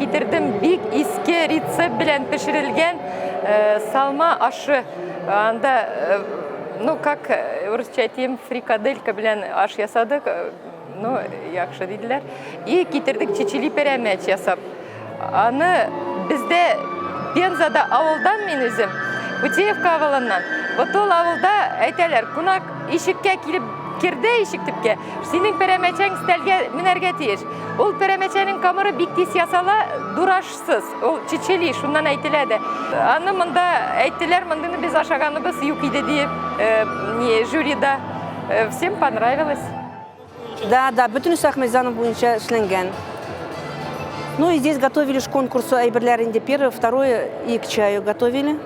китердим бик иске рецепт белән пешерелгән салма ашы. Анда, ну, как русча әйтем, фрикаделька белән аш ясадык, ну, яхшы диделәр. И китердик чечили пәрәмәч ясап. Аны бездә Пензада авылдан мен үзем, Путеевка авылыннан. Вот ол авылда әйтәләр, кунак ишеккә килеп кирде ишек төпкә. Синең пәрәмәчәң стәлгә менәргә тиеш. Ул пәрәмәчәнең камыры бик тиз ясала, дурашсыз. Ул чечели, шуннан әйтеләде. Аны монда әйттеләр, монданы без ашаганыбыз юк иде дип, жюрида. Всем понравилось. Да, бүтін үсақ мейзаны бойынша эшләнгән. Ну и здесь готовили ж конкурсу әйберләр инде первое, второе и к чаю готовили.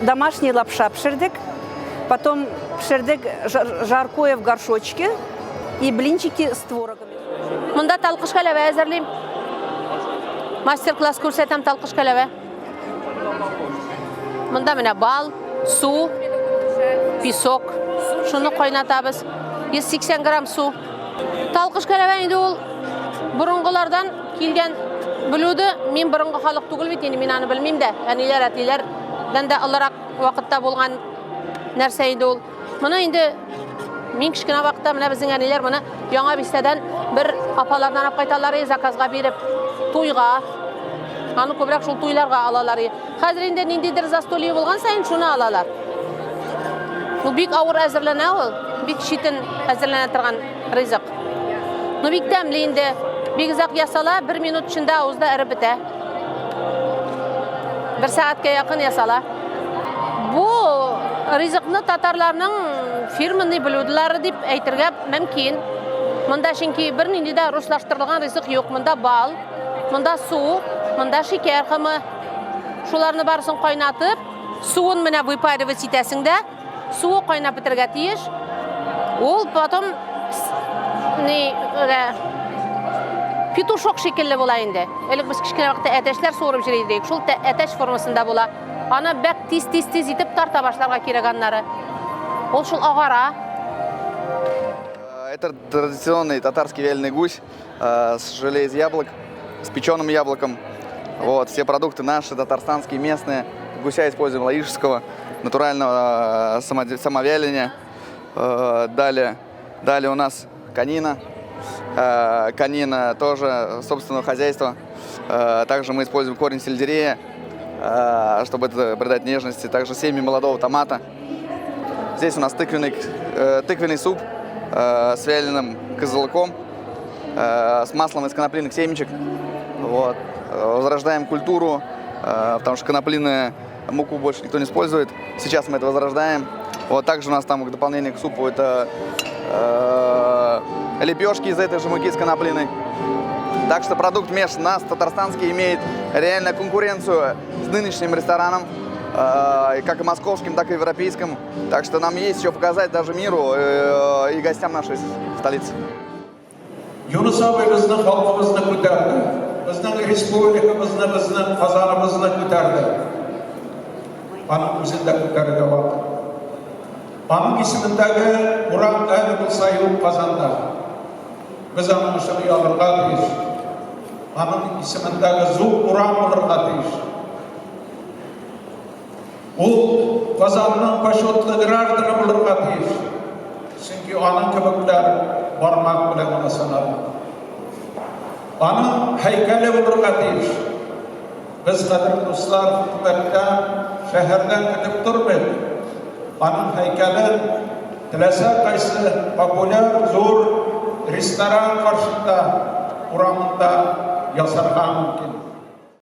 Домашний лапша пшердик, потом пшердик жаркое в горшочке и блинчики с творогом. Монда талқыш кәләвә әзерлейм. Мастер-класс күрсәтәм талқыш кәләвә. Монда менә бал, су, песок. Шуны кайнатабыз. 180 грамм су. Талқыш кәләвә инде ул бұрынғылардан килгән блюдо. Мен бұрынғы халық түгел бит, мен аны белмим дә. Әниләр, әтиләр дән дә алларак вакытта булган нәрсә инде ул. Моны инде мин кичкенә вакытта менә безнең әниләр моны яңа бистәдән бер апалардан алып кайталар, заказга биреп туйга. Аны күбрәк шул туйларга алалар. Хәзер инде ниндидер застолье булган сайын шуны алалар. Бу бик авыр әзерләнә ул, бик читен әзерләнә торган ризык. Ну бик тәмле инде, бик зак ясала, 1 минут эчендә авызда эреп бетә. 1 сәгатькә якын ясала. Бу ризыкны татарларның фирменный блюдолары дип әйтергә мөмкин. Монда чөнки бернинди дә руслаштырылган ризык юк. Монда бал, монда су, монда шикәр хәме. Шуларны барысын кайнатып, суын менә выпаривать итәсең дә, суы кайнап бетергә тиеш. Ул потом петушок шикелле була инде. Элек без кичкенә вакытта әтәшләр суырып җиридек. Шул әтәш формасында була. Аны бәк тиз итеп тарта башларга кирәк аннары. Ул шул агара. Это традиционный татарский вяленый гусь с желе из яблок, с печеным яблоком. Вот, все продукты наши, татарстанские, местные. Гуся используем лаишского, натурального самовяления. Далее у нас канина. Канина тоже собственного хозяйства. Также мы используем корень сельдерея, чтобы это придать нежности. Также семя молодого томата. Здесь у нас тыквенный суп с вяленым козелком, с маслом из конопляных семечек. Вот. Возрождаем культуру, потому что конопляную муку больше никто не использует. Сейчас мы это возрождаем. Вот также у нас там в дополнение к супу это лепешки из этой же муки с конопляной. Так что продукт меж нас, татарстанский, имеет реально конкуренцию с нынешним рестораном, как и московским, так и европейским. Так что нам есть что показать даже миру и гостям нашей столицы. Юнус абайыбызны халкыбызны күтәрде. Безнең республикабызны, безнең Казаныбызны күтәрде. Аның үзен дә күтәрергә вакыт. Аның исемендәге урам әле булса юк Казанда. Без аның өчен ялырга тиеш. Аның исемендәге зур урам булырга тиеш. Ул Казанның почетлы гражданы булырга тиеш. Чөнки аның кебекләр бармак белән генә санала. Аның һәйкәле булырга тиеш. Без кадерле дуслар, хөкүмәттән, шәһәрдән көтеп тормыйк. Аның һәйкәлен теләсә кайсы популяр зур ресторан каршында урамында ясарга мөмкин.